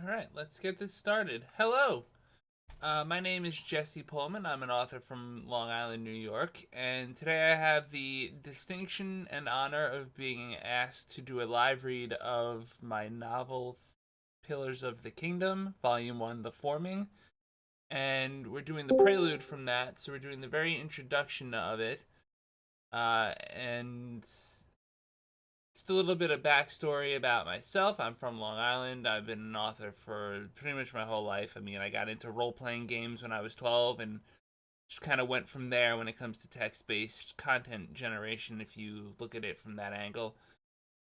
Alright, let's get this started. Hello! My name is Jesse Pohlman. I'm an author from Long Island, New York, and today I have the distinction and honor of being asked to do a live read of my novel Pillars of the Kingdom, Volume 1, The Forming, and we're doing the prelude from that, so we're doing the very introduction of it, and just a little bit of backstory about myself. I'm from Long Island. I've been an author for pretty much my whole life. I mean, I got into role-playing games when I was 12 and just kind of went from there when it comes to text-based content generation, if you look at it from that angle.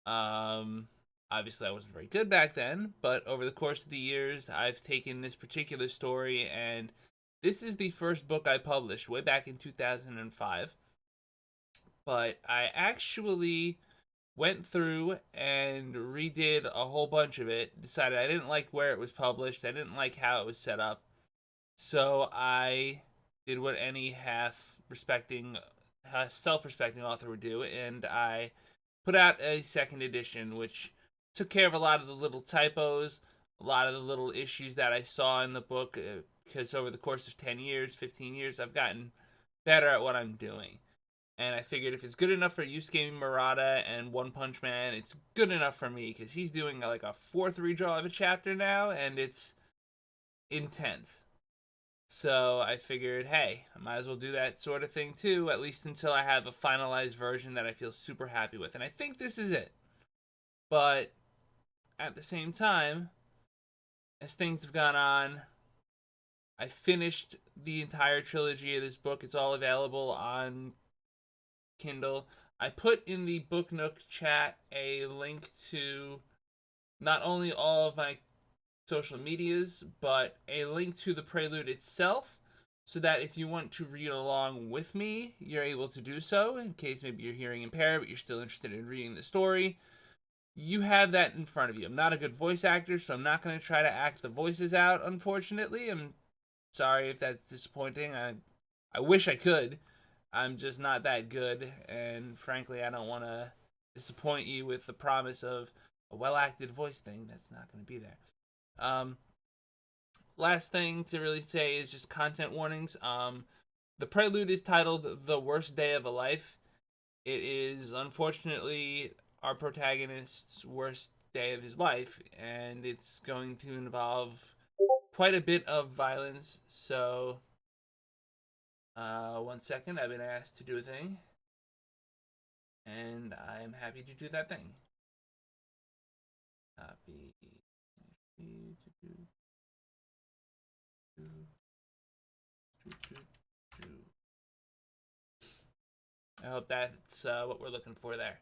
Obviously, I wasn't very good back then, but over the course of the years, I've taken this particular story, and this is the first book I published way back in 2005. But I actually went through and redid a whole bunch of it, decided I didn't like where it was published, I didn't like how it was set up, so I did what any self-respecting author would do, and I put out a second edition, which took care of a lot of the little typos, a lot of the little issues that I saw in the book, because over the course of 10 years, 15 years, I've gotten better at what I'm doing. And I figured if it's good enough for Yusuke Murata and One Punch Man, it's good enough for me, because he's doing like a fourth redraw of a chapter now, and it's intense. So I figured, hey, I might as well do that sort of thing too, at least until I have a finalized version that I feel super happy with. And I think this is it. But at the same time, as things have gone on, I finished the entire trilogy of this book. It's all available on Kindle. I put in the Book Nook chat a link to not only all of my social medias, but a link to the prelude itself, so that if you want to read along with me, you're able to do so, in case maybe you're hearing impaired, but you're still interested in reading the story. You have that in front of you. I'm not a good voice actor, so I'm not going to try to act the voices out, unfortunately. I'm sorry if that's disappointing. I wish I could. I'm just not that good, and frankly, I don't want to disappoint you with the promise of a well-acted voice thing that's not going to be there. Last thing to really say is just content warnings. The prelude is titled The Worst Day of a Life. It is, unfortunately, our protagonist's worst day of his life, and it's going to involve quite a bit of violence, so 1 second, I've been asked to do a thing, and I'm happy to do that thing. Copy. I hope that's what we're looking for there.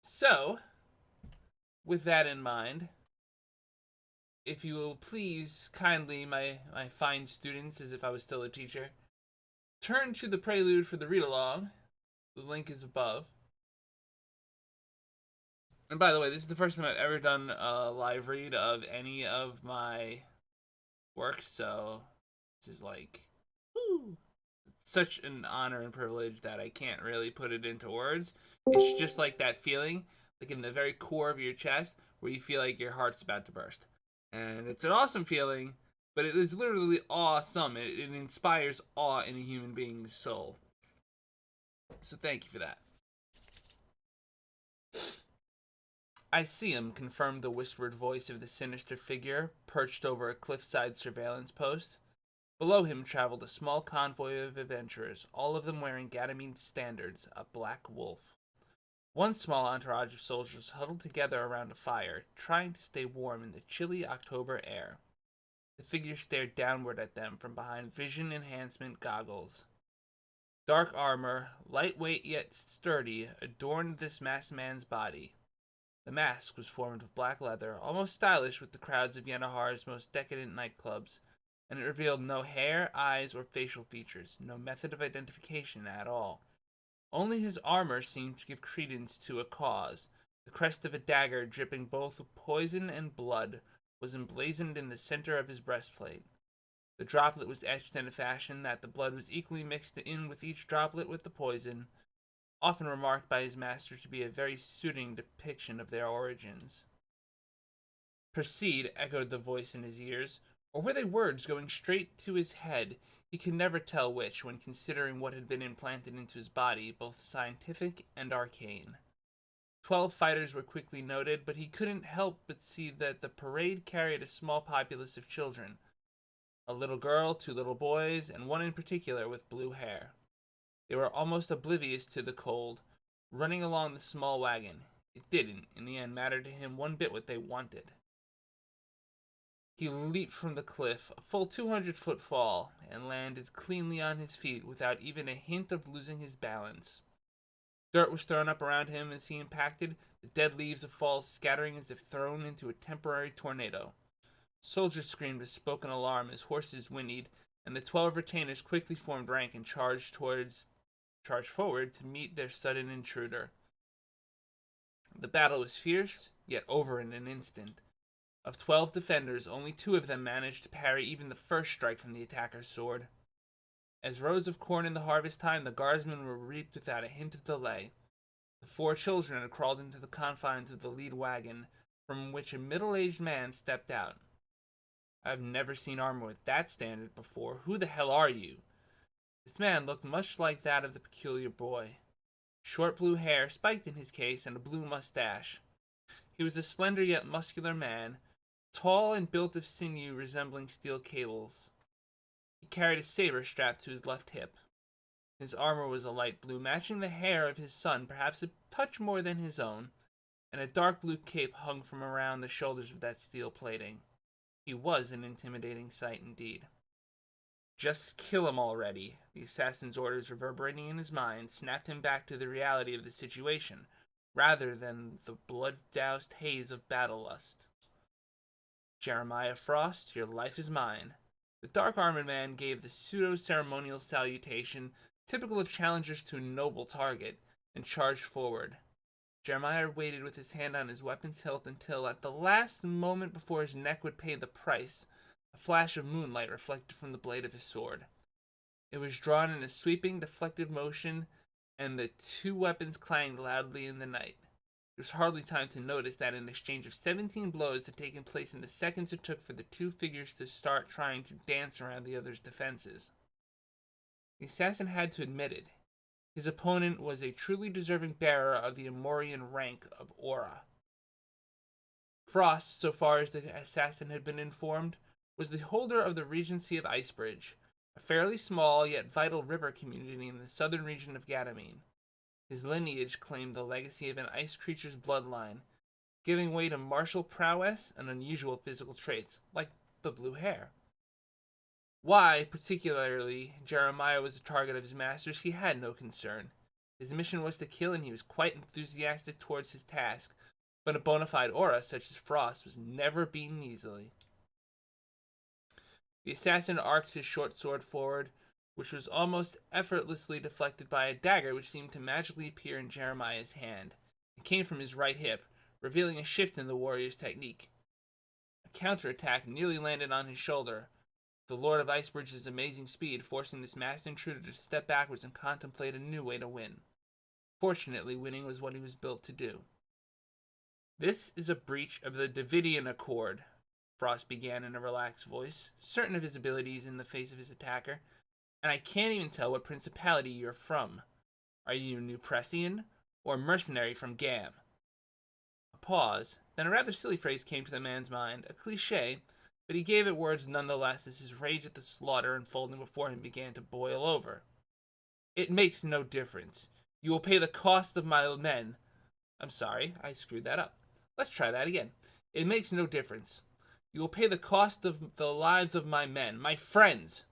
So, with that in mind, if you will please kindly, my fine students, as if I was still a teacher, turn to the prelude for the read-along. The link is above. And by the way, this is the first time I've ever done a live read of any of my work, so this is like, woo, such an honor and privilege that I can't really put it into words. It's just like that feeling, like in the very core of your chest, where you feel like your heart's about to burst. And it's an awesome feeling, but it is literally awesome. It inspires awe in a human being's soul. So thank you for that. I see him, confirmed the whispered voice of the sinister figure, perched over a cliffside surveillance post. Below him traveled a small convoy of adventurers, all of them wearing Ganymede standards, a black wolf. One small entourage of soldiers huddled together around a fire, trying to stay warm in the chilly October air. The figure stared downward at them from behind vision enhancement goggles. Dark armor, lightweight yet sturdy, adorned this masked man's body. The mask was formed of black leather, almost stylish with the crowds of Yenohar's most decadent nightclubs, and it revealed no hair, eyes, or facial features, no method of identification at all. Only his armor seemed to give credence to a cause. The crest of a dagger, dripping both poison and blood, was emblazoned in the center of his breastplate. The droplet was etched in a fashion that the blood was equally mixed in with each droplet with the poison. often remarked by his master to be a very suiting depiction of their origins. Proceed, echoed the voice in his ears, or were they words going straight to his head? He could never tell which, when considering what had been implanted into his body, both scientific and arcane. 12 fighters were quickly noted, but he couldn't help but see that the parade carried a small populace of children. A little girl, 2 little boys, and one in particular with blue hair. They were almost oblivious to the cold, running along the small wagon. It didn't, in the end, matter to him one bit what they wanted. He leaped from the cliff, a full 200-foot fall, and landed cleanly on his feet without even a hint of losing his balance. Dirt was thrown up around him as he impacted, the dead leaves of fall scattering as if thrown into a temporary tornado. Soldiers screamed a spoken alarm as horses whinnied, and the 12 retainers quickly formed rank and charged forward to meet their sudden intruder. The battle was fierce, yet over in an instant. Of 12 defenders, only 2 of them managed to parry even the first strike from the attacker's sword. As rows of corn in the harvest time, the guardsmen were reaped without a hint of delay. The 4 children had crawled into the confines of the lead wagon, from which a middle-aged man stepped out. "I've never seen armor with that standard before. Who the hell are you?" This man looked much like that of the peculiar boy. Short blue hair, spiked in his case, and a blue mustache. He was a slender yet muscular man, tall and built of sinew resembling steel cables. He carried a saber strapped to his left hip. His armor was a light blue, matching the hair of his son, perhaps a touch more than his own, and a dark blue cape hung from around the shoulders of that steel plating. He was an intimidating sight indeed. "Just kill him already," the assassin's orders reverberating in his mind snapped him back to the reality of the situation, rather than the blood-doused haze of battle lust. "Jeremiah Frost, your life is mine." The dark-armored man gave the pseudo-ceremonial salutation, typical of challengers to a noble target, and charged forward. Jeremiah waited with his hand on his weapon's hilt until, at the last moment before his neck would pay the price, a flash of moonlight reflected from the blade of his sword. It was drawn in a sweeping, deflective motion, and the 2 weapons clanged loudly in the night. There was hardly time to notice that an exchange of 17 blows had taken place in the seconds it took for the 2 figures to start trying to dance around the other's defenses. The assassin had to admit it. His opponent was a truly deserving bearer of the Amorian rank of Aura. Frost, so far as the assassin had been informed, was the holder of the Regency of Icebridge, a fairly small yet vital river community in the southern region of Ganymede. His lineage claimed the legacy of an ice creature's bloodline, giving way to martial prowess and unusual physical traits, like the blue hair. Why, particularly, Jeremiah was the target of his masters, he had no concern. His mission was to kill, and he was quite enthusiastic towards his task, but a bona fide aura such as Frost was never beaten easily. The assassin arced his short sword forward, which was almost effortlessly deflected by a dagger which seemed to magically appear in Jeremiah's hand. It came from his right hip, revealing a shift in the warrior's technique. A counterattack nearly landed on his shoulder, the Lord of Icebridge's amazing speed forcing this masked intruder to step backwards and contemplate a new way to win. Fortunately, winning was what he was built to do. "This is a breach of the Davidian Accord," Frost began in a relaxed voice, certain of his abilities in the face of his attacker, "and I can't even tell what principality you're from. Are you New Pressian, or mercenary from Gam?" A pause, then a rather silly phrase came to the man's mind, a cliché, but he gave it words nonetheless as his rage at the slaughter unfolding before him began to boil over. "It makes no difference. You will pay the cost of my men." I'm sorry, I screwed that up. Let's try that again. "It makes no difference. You will pay the cost of the lives of my men, my friends."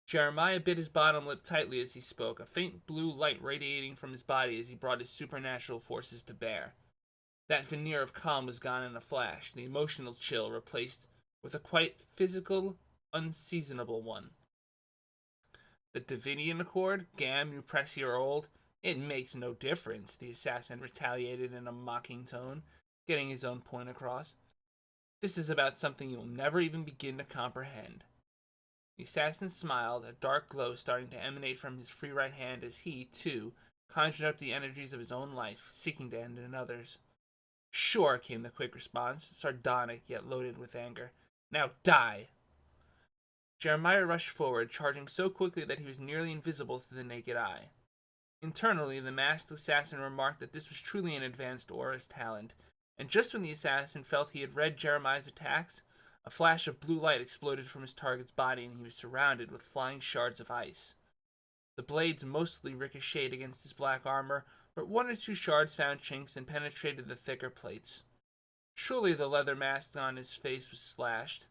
Jeremiah bit his bottom lip tightly as he spoke, a faint blue light radiating from his body as he brought his supernatural forces to bear. That veneer of calm was gone in a flash, the emotional chill replaced with a quite physical, unseasonable one. "The Davidian Accord, Gam, New Prussia, or Old, it makes no difference," the assassin retaliated in a mocking tone, getting his own point across. "This is about something you'll never even begin to comprehend." The assassin smiled, a dark glow starting to emanate from his free right hand as he, too, conjured up the energies of his own life, seeking to end another's. Sure, came the quick response, sardonic yet loaded with anger. Now die! Jeremiah rushed forward, charging so quickly that he was nearly invisible to the naked eye. Internally, the masked assassin remarked that this was truly an advanced aura's talent, and just when the assassin felt he had read Jeremiah's attacks, a flash of blue light exploded from his target's body and he was surrounded with flying shards of ice. The blades mostly ricocheted against his black armor, but one or two shards found chinks and penetrated the thicker plates. Surely the leather mask on his face was slashed,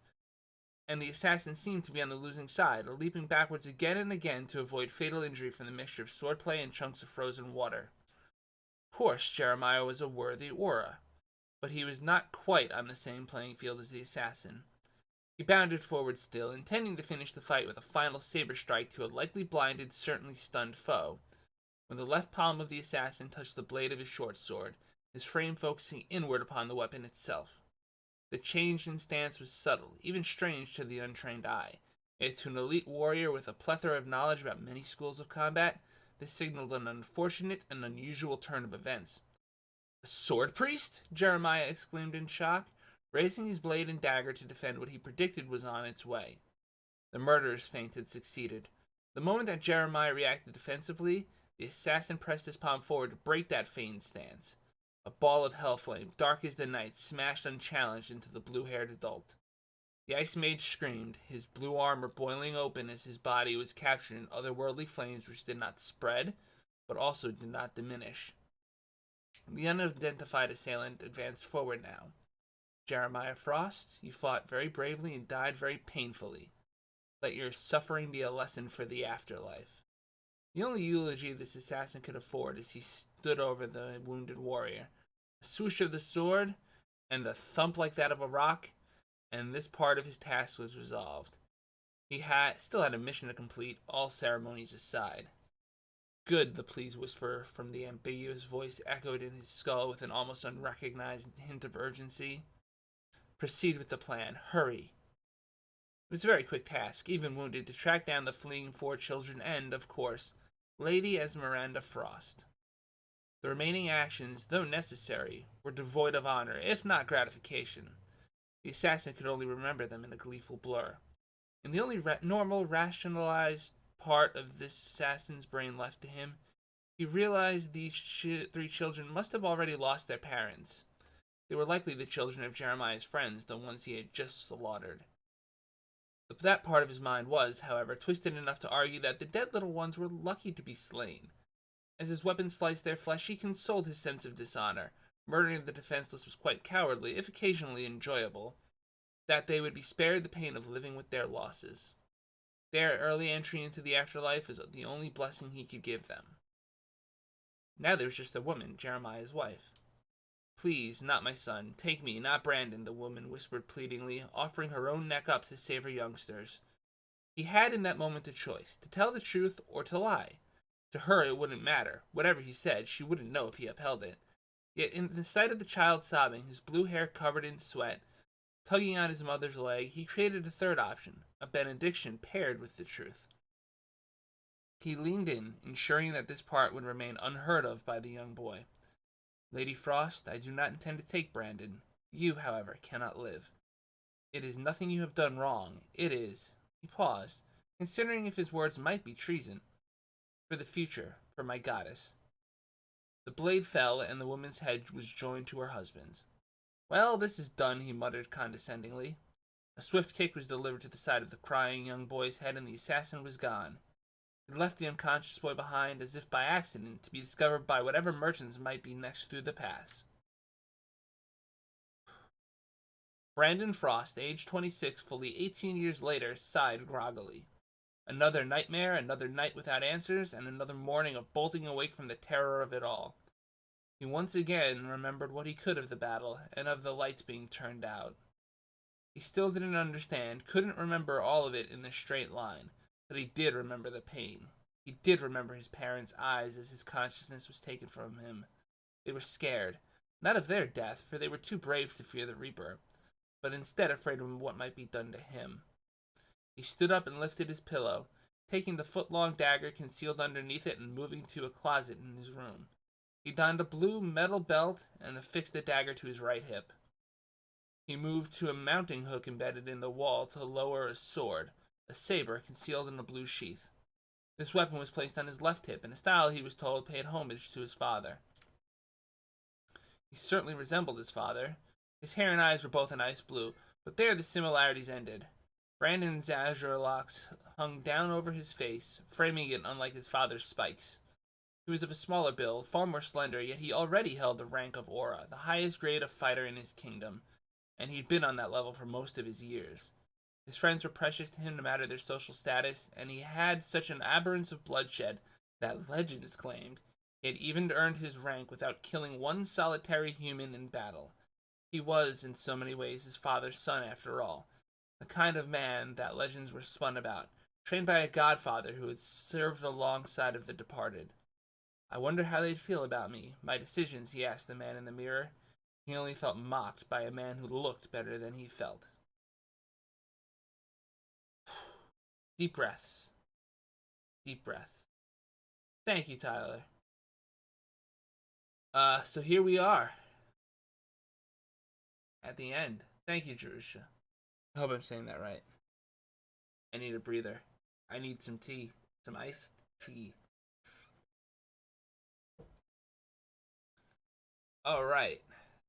and the assassin seemed to be on the losing side, leaping backwards again and again to avoid fatal injury from the mixture of swordplay and chunks of frozen water. Of course, Jeremiah was a worthy aura, but he was not quite on the same playing field as the assassin. He bounded forward still, intending to finish the fight with a final saber strike to a likely blinded, certainly stunned foe, when the left palm of the assassin touched the blade of his short sword, his frame focusing inward upon the weapon itself. The change in stance was subtle, even strange to the untrained eye, yet to an elite warrior with a plethora of knowledge about many schools of combat, this signaled an unfortunate and unusual turn of events. A sword priest? Jeremiah exclaimed in shock, raising his blade and dagger to defend what he predicted was on its way. The murderer's feint had succeeded. The moment that Jeremiah reacted defensively, the assassin pressed his palm forward to break that feigned stance. A ball of hellflame, dark as the night, smashed unchallenged into the blue-haired adult. The ice mage screamed, his blue armor boiling open as his body was captured in otherworldly flames which did not spread, but also did not diminish. The unidentified assailant advanced forward now. Jeremiah Frost, you fought very bravely and died very painfully. Let your suffering be a lesson for the afterlife. The only eulogy this assassin could afford as he stood over the wounded warrior. A swoosh of the sword, and the thump like that of a rock, and this part of his task was resolved. He still had a mission to complete, all ceremonies aside. Good, the please whisper from the ambiguous voice echoed in his skull with an almost unrecognized hint of urgency. Proceed with the plan. Hurry. It was a very quick task, even wounded, to track down the fleeing 4 children and, of course, Lady Esmeralda Frost. The remaining actions, though necessary, were devoid of honor, if not gratification. The assassin could only remember them in a gleeful blur. In the only normal, rationalized part of this assassin's brain left to him, he realized these 3 children must have already lost their parents. They were likely the children of Jeremiah's friends, the ones he had just slaughtered. That part of his mind was, however, twisted enough to argue that the dead little ones were lucky to be slain. As his weapon sliced their flesh, he consoled his sense of dishonor. Murdering the defenseless was quite cowardly, if occasionally enjoyable. That they would be spared the pain of living with their losses. Their early entry into the afterlife is the only blessing he could give them. Now there was just the woman, Jeremiah's wife. Please, not my son. Take me, not Brandon, the woman whispered pleadingly, offering her own neck up to save her youngsters. He had in that moment a choice, to tell the truth or to lie. To her it wouldn't matter. Whatever he said, she wouldn't know if he upheld it. Yet in the sight of the child sobbing, his blue hair covered in sweat, tugging on his mother's leg, he created a third option, a benediction paired with the truth. He leaned in, ensuring that this part would remain unheard of by the young boy. Lady Frost, I do not intend to take Brandon. You, however, cannot live. It is nothing you have done wrong. It is—" he paused, considering if his words might be treason. "For the future, for my goddess." The blade fell, and the woman's head was joined to her husband's. "Well, this is done," he muttered condescendingly. A swift kick was delivered to the side of the crying young boy's head, and the assassin was gone. He left the unconscious boy behind, as if by accident, to be discovered by whatever merchants might be next through the pass. Brandon Frost, age 26, fully 18 years later, sighed groggily. Another nightmare, another night without answers, and another morning of bolting awake from the terror of it all. He once again remembered what he could of the battle, and of the lights being turned out. He still didn't understand, couldn't remember all of it in the straight line, but he did remember the pain. He did remember his parents' eyes as his consciousness was taken from him. They were scared, not of their death, for they were too brave to fear the Reaper, but instead afraid of what might be done to him. He stood up and lifted his pillow, taking the foot-long dagger concealed underneath it and moving to a closet in his room. He donned a blue metal belt and affixed the dagger to his right hip. He moved to a mounting hook embedded in the wall to lower a sword, a saber concealed in a blue sheath. This weapon was placed on his left hip in a style he was told paid homage to his father. He certainly resembled his father. His hair and eyes were both an ice blue, but there the similarities ended. Brandon's azure locks hung down over his face, framing it unlike his father's spikes. He was of a smaller build, far more slender, yet he already held the rank of Aura, the highest grade of fighter in his kingdom, and he'd been on that level for most of his years. His friends were precious to him no matter their social status, and he had such an abhorrence of bloodshed that legends claimed he had even earned his rank without killing one solitary human in battle. He was, in so many ways, his father's son after all, the kind of man that legends were spun about, trained by a godfather who had served alongside of the departed. I wonder how they'd feel about me, my decisions, he asked the man in the mirror. He only felt mocked by a man who looked better than he felt. Deep breaths. Deep breaths. Thank you, Tyler. So here we are. At the end. Thank you, Jerusha. I hope I'm saying that right. I need a breather. I need some tea. Some iced tea. Alright.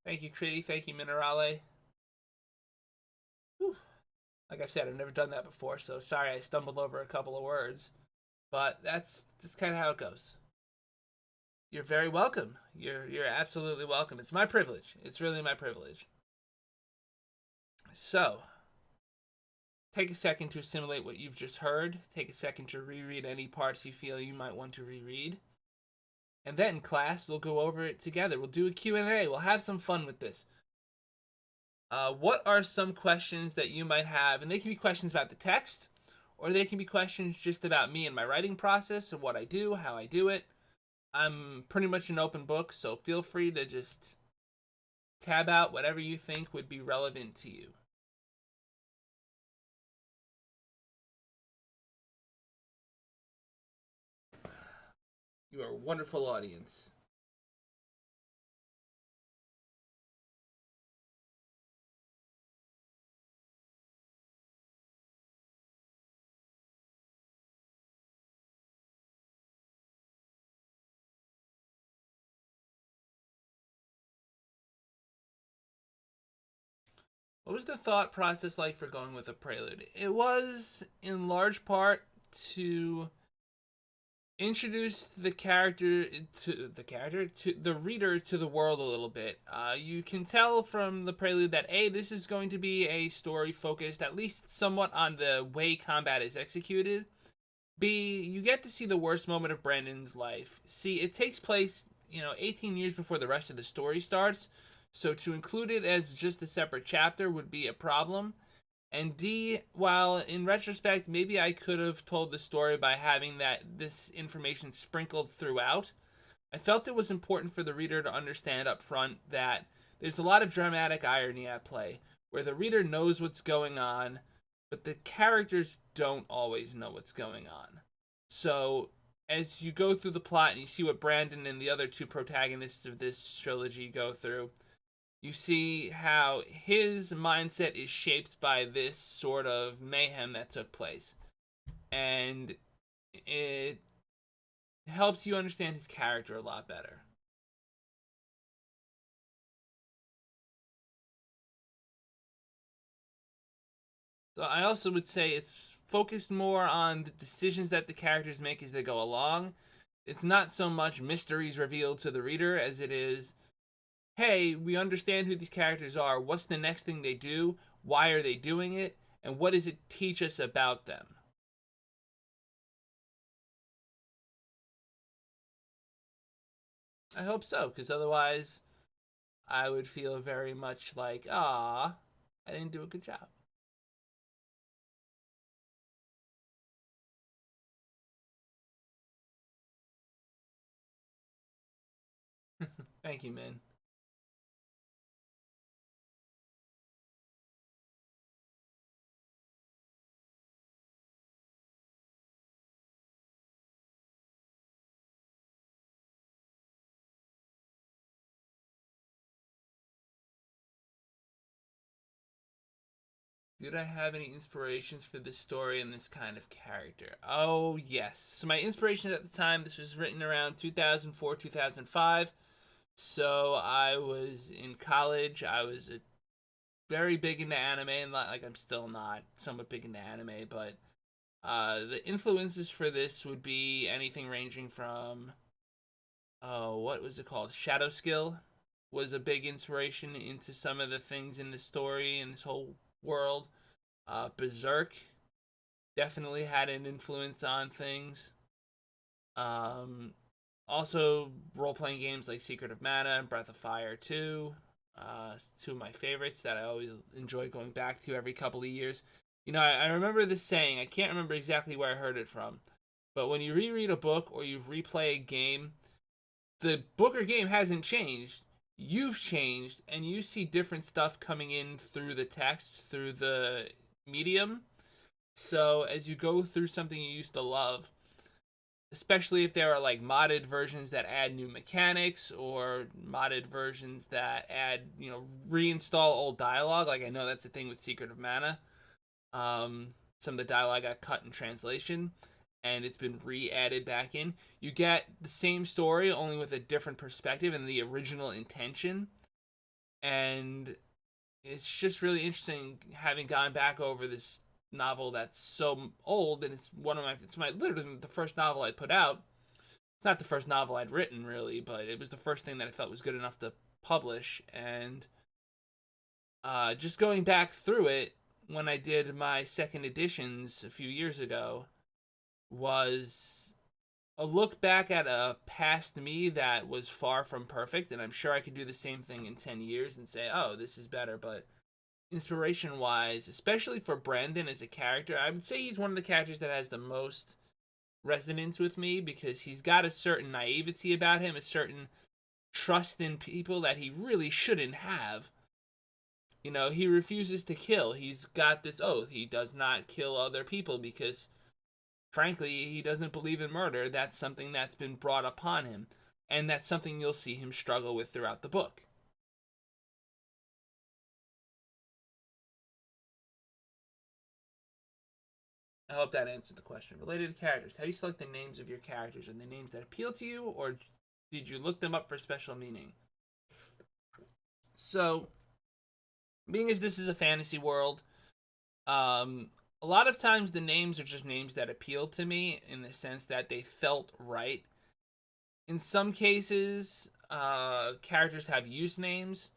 Thank you, Critty. Thank you, Minerale. Whew. Like I said, I've never done that before, so sorry I stumbled over a couple of words. But that's kind of how it goes. You're very welcome. You're absolutely welcome. It's my privilege. It's really my privilege. So, take a second to assimilate what you've just heard. Take a second to reread any parts you feel you might want to reread. And then, class, we'll go over it together. We'll do a Q&A. We'll have some fun with this. What are some questions that you might have? And they can be questions about the text, or they can be questions just about me and my writing process and what I do, how I do it. I'm pretty much an open book, so feel free to just tab out whatever you think would be relevant to you. You are a wonderful audience. What was the thought process like for going with a prelude? It was, in large part, to introduce the reader to the world a little bit. You can tell from the prelude that A, this is going to be a story focused at least somewhat on the way combat is executed. B, you get to see the worst moment of Brandon's life. C, it takes place, 18 years before the rest of the story starts, so to include it as just a separate chapter would be a problem. And D, while in retrospect, maybe I could have told the story by having this information sprinkled throughout, I felt it was important for the reader to understand up front that there's a lot of dramatic irony at play, where the reader knows what's going on, but the characters don't always know what's going on. So, as you go through the plot and you see what Brandon and the other two protagonists of this trilogy go through, you see how his mindset is shaped by this sort of mayhem that took place. And it helps you understand his character a lot better. So I also would say it's focused more on the decisions that the characters make as they go along. It's not so much mysteries revealed to the reader as it is, hey, we understand who these characters are. What's the next thing they do? Why are they doing it? And what does it teach us about them? I hope so, because otherwise I would feel very much like, I didn't do a good job. Thank you, man. Did I have any inspirations for this story and this kind of character? Oh, yes. So my inspirations at the time, this was written around 2004, 2005. So I was in college. I was very big into anime, and like I'm still not somewhat big into anime, but the influences for this would be anything ranging from, oh, what was it called? Shadow Skill was a big inspiration into some of the things in the story and this whole world. Berserk definitely had an influence on things. Um, Also, role playing games like Secret of Mana and Breath of Fire 2. Two of my favorites that I always enjoy going back to every couple of years. You know, I remember this saying, I can't remember exactly where I heard it from, but when you reread a book or you replay a game, the book or game hasn't changed. You've changed, and you see different stuff coming in through the text, through the medium. So as you go through something you used to love, especially if there are like modded versions that add new mechanics or modded versions that add, reinstall old dialogue. Like I know that's the thing with Secret of Mana. Some of the dialogue got cut in translation and it's been re-added back in. You get the same story only with a different perspective and the original intention. And it's just really interesting having gone back over this novel that's so old, and it's my literally the first novel I put out. It's not the first novel I'd written really, but it was the first thing that I felt was good enough to publish. And just going back through it when I did my second editions a few years ago was a look back at a past me that was far from perfect, and I'm sure I could do the same thing in 10 years and say, oh, this is better. But inspiration wise, especially for Brandon as a character, I would say he's one of the characters that has the most resonance with me because he's got a certain naivety about him, a certain trust in people that he really shouldn't have. You know, he refuses to kill. He's got this oath. He does not kill other people because, frankly, he doesn't believe in murder. That's something that's been brought upon him. And that's something you'll see him struggle with throughout the book. I hope that answered the question. Related to characters, how do you select the names of your characters? Are they names that appeal to you, or did you look them up for special meaning? So, being as this is a fantasy world, a lot of times the names are just names that appeal to me in the sense that they felt right. In some cases, characters have use names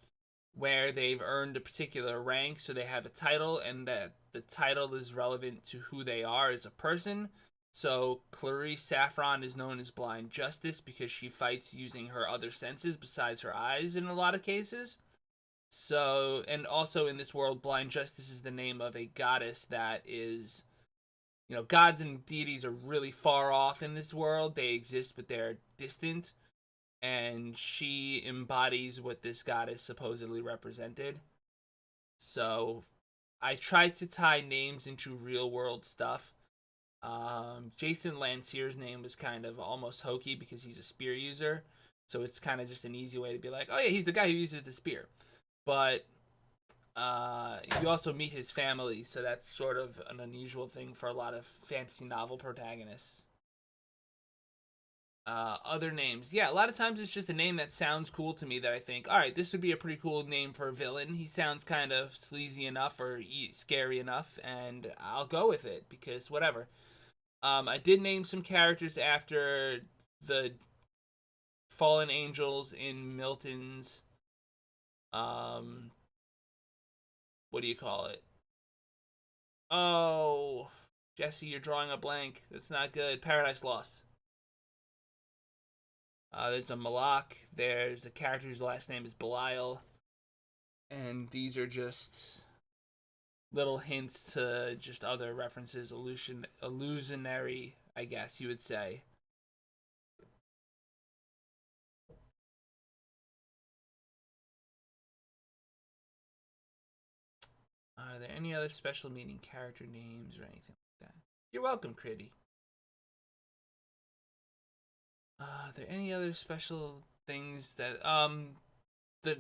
where they've earned a particular rank, so they have a title, and that the title is relevant to who they are as a person. So Clarice Saffron is known as Blind Justice because she fights using her other senses besides her eyes in a lot of cases. So, and also in this world, Blind Justice is the name of a goddess that is, gods and deities are really far off in this world. They exist, but they're distant. And she embodies what this goddess supposedly represented. So I tried to tie names into real world stuff. Jason Lancier's name was kind of almost hokey because he's a spear user. So it's kind of just an easy way to be like, oh yeah, he's the guy who uses the spear. But you also meet his family, so that's sort of an unusual thing for a lot of fantasy novel protagonists. Other names, yeah, a lot of times it's just a name that sounds cool to me that I think, all right, this would be a pretty cool name for a villain. He sounds kind of sleazy enough or scary enough, and I'll go with it because whatever. I did name some characters after the fallen angels in Milton's um what do you call it? Oh, Jesse, you're drawing a blank. That's not good. Paradise Lost. There's a Malak. There's a character whose last name is Belial. And these are just little hints to just other references, illusionary, I guess you would say. Are there any other special meaning character names or anything like that? You're welcome, Critty. Are there any other special things that the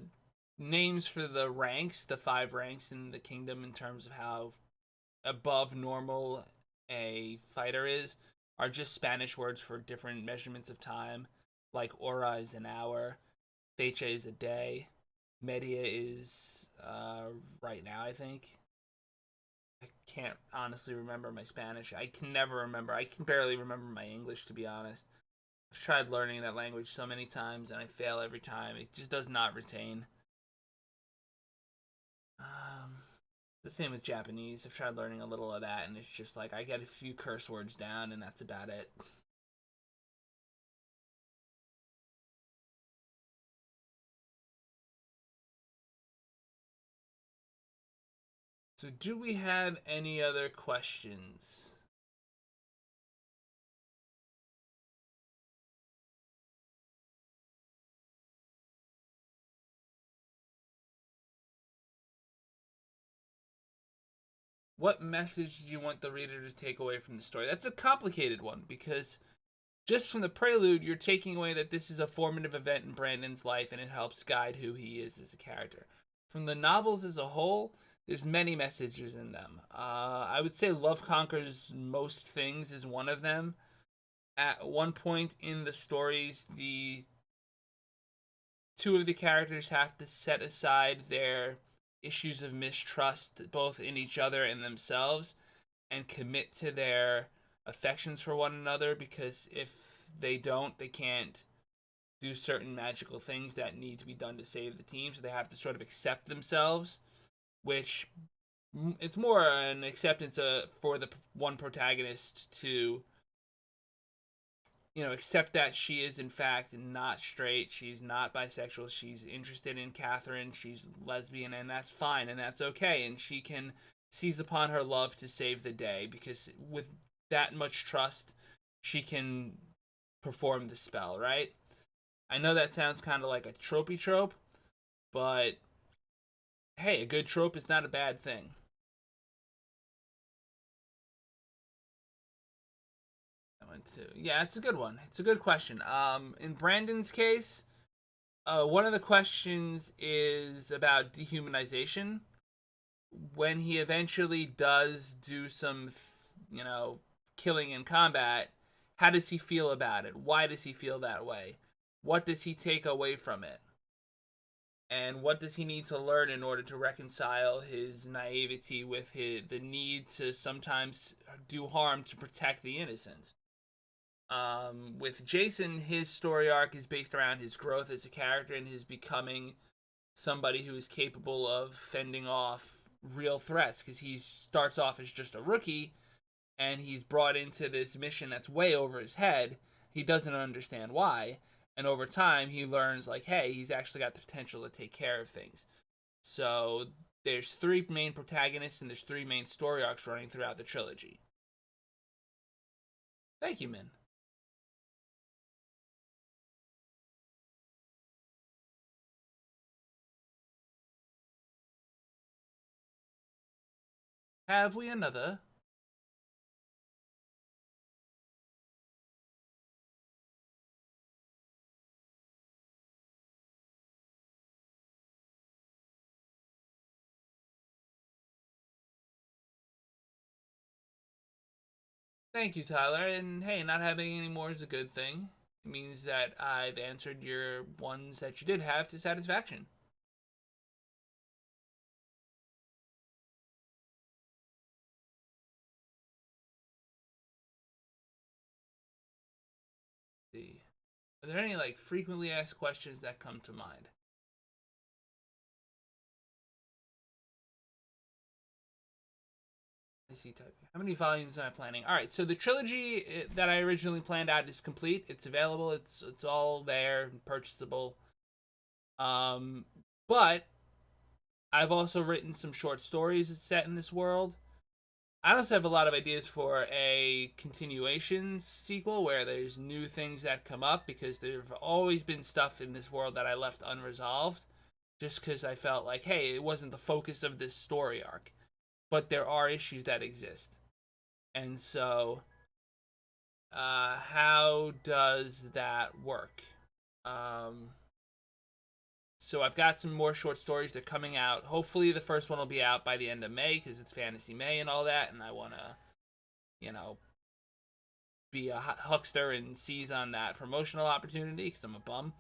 names for the ranks, the 5 ranks in the kingdom in terms of how above normal a fighter is, are just Spanish words for different measurements of time. Like hora is an hour, fecha is a day, media is right now, I think. I can't honestly remember my Spanish. I can never remember. I can barely remember my English, to be honest. I've tried learning that language so many times and I fail every time. It just does not retain. Um, the same with Japanese. I've tried learning a little of that, and it's just like I get a few curse words down, and that's about it. So, do we have any other questions? What message do you want the reader to take away from the story? That's a complicated one because just from the prelude, you're taking away that this is a formative event in Brandon's life and it helps guide who he is as a character. From the novels as a whole, there's many messages in them. I would say Love Conquers Most Things is one of them. At one point in the stories, the two of the characters have to set aside their issues of mistrust, both in each other and themselves, and commit to their affections for one another, because if they don't, they can't do certain magical things that need to be done to save the team. So they have to sort of accept themselves, which it's more an acceptance for the one protagonist to accept that she is in fact not straight, she's not bisexual, she's interested in Catherine, she's lesbian, and that's fine and that's okay, and she can seize upon her love to save the day because with that much trust, she can perform the spell, right? I know that sounds kind of like a tropey trope, but hey, a good trope is not a bad thing. I went to Yeah, it's a good one. It's a good question. In Brandon's case, one of the questions is about dehumanization. When he eventually does do some, killing in combat, how does he feel about it? Why does he feel that way? What does he take away from it? And what does he need to learn in order to reconcile his naivety with the need to sometimes do harm to protect the innocent? With Jason, his story arc is based around his growth as a character and his becoming somebody who is capable of fending off real threats, because he starts off as just a rookie and he's brought into this mission that's way over his head. He doesn't understand why, and over time he learns like, hey, he's actually got the potential to take care of things. So there's 3 main protagonists and there's 3 main story arcs running throughout the trilogy. Thank you, Min. Have we another? Thank you, Tyler. And hey, not having any more is a good thing. It means that I've answered your ones that you did have to satisfaction. See. Are there any like frequently asked questions that come to mind? I see typing. How many volumes am I planning? All right, so the trilogy that I originally planned out is complete. It's available. It's all there, purchasable. Um, but I've also written some short stories set in this world. I also have a lot of ideas for a continuation sequel where there's new things that come up, because there have always been stuff in this world that I left unresolved just because I felt like, hey, it wasn't the focus of this story arc. But there are issues that exist. And so, how does that work? Um, So I've got some more short stories. They're coming out. Hopefully the first one will be out by the end of May because it's Fantasy May and all that. And I want to, you know, be a huckster and seize on that promotional opportunity because I'm a bum.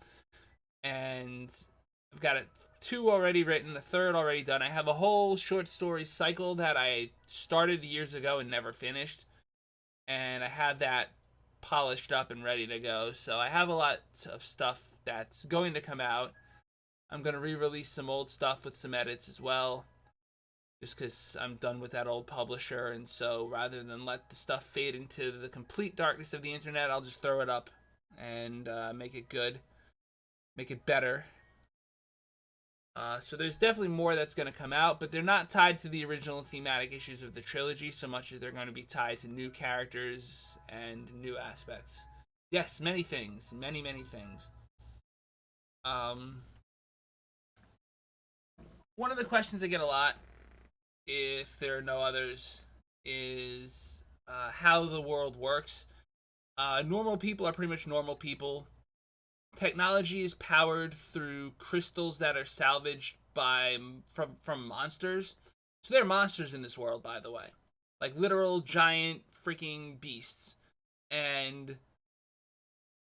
And I've got two already written, a third already done. I have a whole short story cycle that I started years ago and never finished. And I have that polished up and ready to go. So I have a lot of stuff that's going to come out. I'm going to re-release some old stuff with some edits as well. Just because I'm done with that old publisher. And so rather than let the stuff fade into the complete darkness of the internet, I'll just throw it up and make it good. Make it better. So there's definitely more that's going to come out, but they're not tied to the original thematic issues of the trilogy so much as they're going to be tied to new characters and new aspects. Yes, many things. Many, many things. One of the questions I get a lot, if there are no others, is how the world works. Normal people are pretty much normal people. Technology is powered through crystals that are salvaged from monsters. So there are monsters in this world, by the way. Like literal giant freaking beasts. And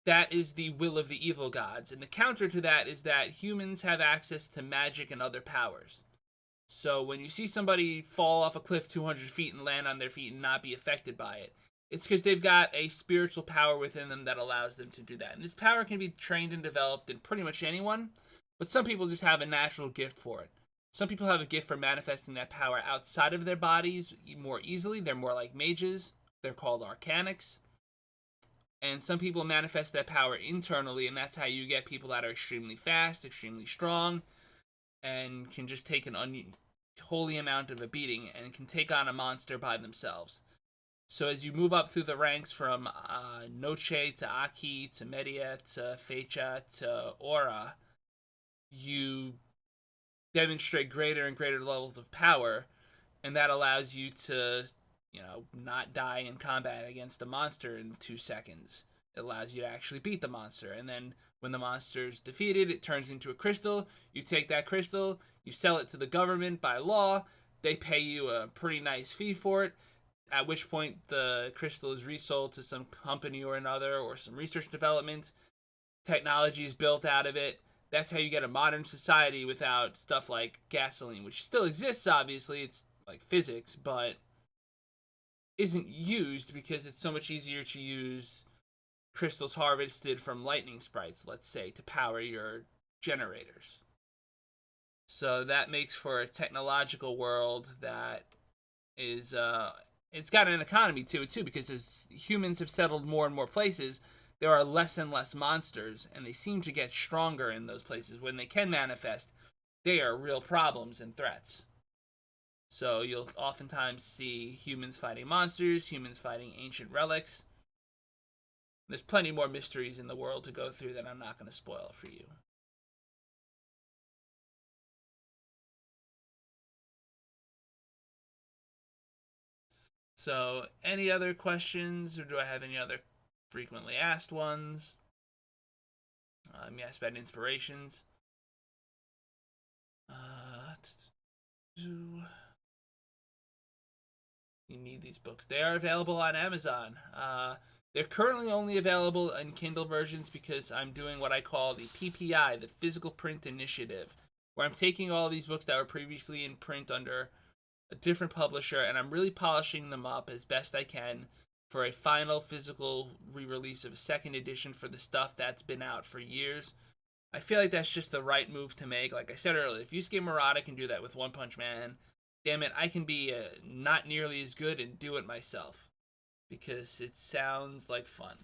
that is the will of the evil gods. And the counter to that is that humans have access to magic and other powers. So when you see somebody fall off a cliff 200 feet and land on their feet and not be affected by it, it's because they've got a spiritual power within them that allows them to do that. And this power can be trained and developed in pretty much anyone, but some people just have a natural gift for it. Some people have a gift for manifesting that power outside of their bodies more easily. They're more like mages. They're called arcanics. And some people manifest that power internally, and that's how you get people that are extremely fast, extremely strong, and can just take an unholy amount of a beating and can take on a monster by themselves. So as you move up through the ranks from Noche to Aki to Media to Fecha to Aura, you demonstrate greater and greater levels of power, and that allows you to, not die in combat against a monster in 2 seconds. It allows you to actually beat the monster, and then when the monster's defeated, it turns into a crystal. You take that crystal, you sell it to the government by law, they pay you a pretty nice fee for it, at which point the crystal is resold to some company or another or some research development. Technology is built out of it. That's how you get a modern society without stuff like gasoline, which still exists, obviously. It's like physics, but isn't used because it's so much easier to use crystals harvested from lightning sprites, let's say, to power your generators. So that makes for a technological world that is it's got an economy to it too, because as humans have settled more and more places, there are less and less monsters, and they seem to get stronger in those places. When they can manifest, they are real problems and threats. So you'll oftentimes see humans fighting monsters, humans fighting ancient relics. There's plenty more mysteries in the world to go through that I'm not going to spoil for you. So, any other questions, or do I have any other frequently asked ones? You asked about inspirations. You need these books. They are available on Amazon. They're currently only available in Kindle versions because I'm doing what I call the PPI, the Physical Print Initiative, where I'm taking all these books that were previously in print under a different publisher, and I'm really polishing them up as best I can for a final physical re-release of a second edition for the stuff that's been out for years. I feel like that's just the right move to make. Like I said earlier, if Yusuke Murata can do that with One Punch Man, damn it, I can be not nearly as good and do it myself, because it sounds like fun.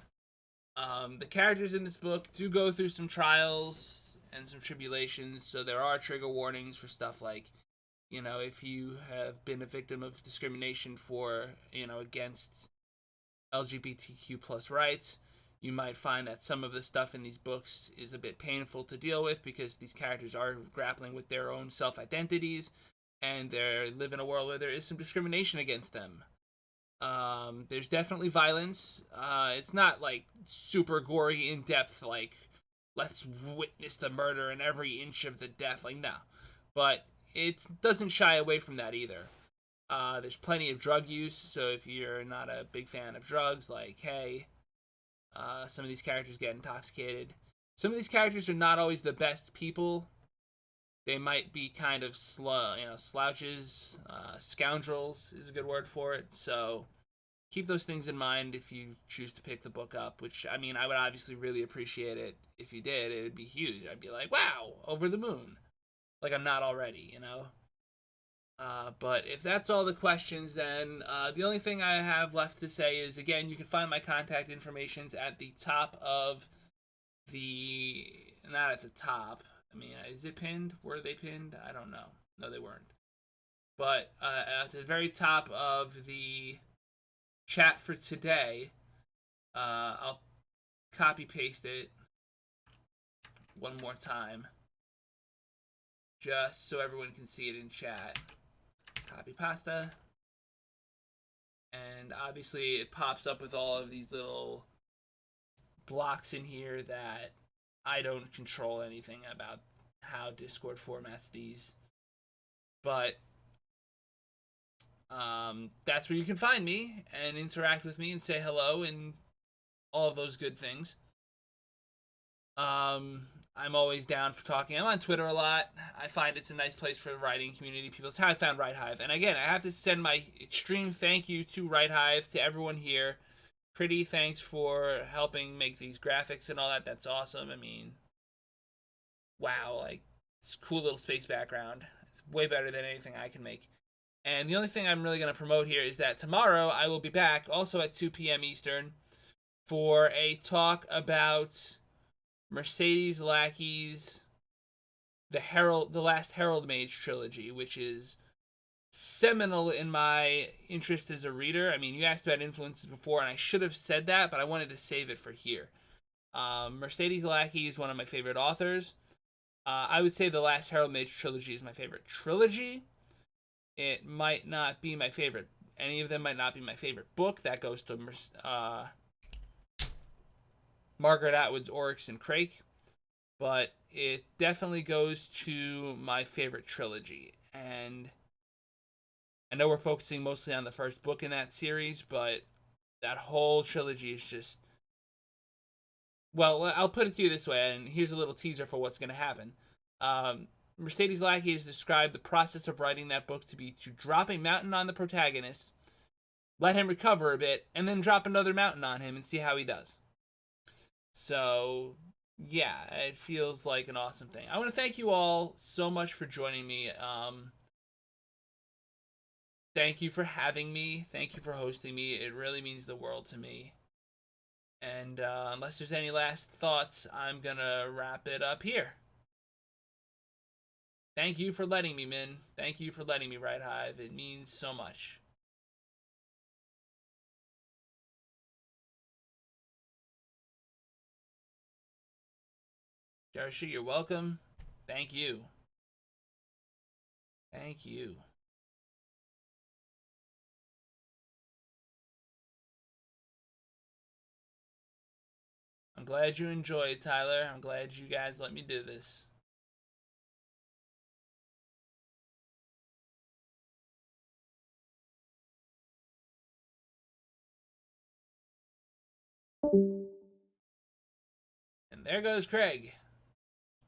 The characters in this book do go through some trials and some tribulations, so there are trigger warnings for stuff like, if you have been a victim of discrimination for, against LGBTQ plus rights, you might find that some of the stuff in these books is a bit painful to deal with because these characters are grappling with their own self-identities and they live in a world where there is some discrimination against them. There's definitely violence. It's not like super gory, in-depth, like let's witness the murder and every inch of the death. Like, no. But it doesn't shy away from that either. There's plenty of drug use, so if you're not a big fan of drugs, like, hey, some of these characters get intoxicated. Some of these characters are not always the best people. They might be kind of slouches, scoundrels is a good word for it. So keep those things in mind if you choose to pick the book up, which, I mean, I would obviously really appreciate it if you did. It would be huge. I'd be like, wow, over the moon. Like I'm not already, you know? But if that's all the questions, then the only thing I have left to say is, again, you can find my contact information at the top of the... Not at the top. I mean, is it pinned? Were they pinned? I don't know. No, they weren't. But at the very top of the chat for today, I'll copy paste it one more time, just so everyone can see it in chat. Copy pasta, and obviously it pops up with all of these little blocks in here that I don't control anything about how Discord formats these, but that's where you can find me and interact with me and say hello and all of those good things. I'm always down for talking. I'm on Twitter a lot. I find it's a nice place for the writing community. People. It's how I found WriteHive. And again, I have to send my extreme thank you to WriteHive, to everyone here. Pretty thanks for helping make these graphics and all that. That's awesome. I mean, wow, like, it's a cool little space background. It's way better than anything I can make. And the only thing I'm really going to promote here is that tomorrow I will be back, also at 2 p.m. Eastern, for a talk about Mercedes Lackey's the Last Herald Mage trilogy, which is seminal in my interest as a reader. I mean, you asked about influences before, and I should have said that, but I wanted to save it for here. Mercedes Lackey is one of my favorite authors. I would say the Last Herald Mage trilogy is my favorite trilogy. It might not be my favorite. Any of them might not be my favorite book. That goes to Margaret Atwood's Oryx and Crake. But it definitely goes to my favorite trilogy. And I know we're focusing mostly on the first book in that series, but that whole trilogy is just... Well, I'll put it to you this way, and here's a little teaser for what's going to happen. Mercedes Lackey has described the process of writing that book to be to drop a mountain on the protagonist, let him recover a bit, and then drop another mountain on him and see how he does. So, yeah, it feels like an awesome thing. I want to thank you all so much for joining me. Thank you for having me. Thank you for hosting me. It really means the world to me. And unless there's any last thoughts, I'm going to wrap it up here. Thank you for letting me, Min. Thank you for letting me, WriteHive. It means so much. Darcy, you're welcome. Thank you. Thank you. I'm glad you enjoyed, Tyler. I'm glad you guys let me do this. And there goes Craig.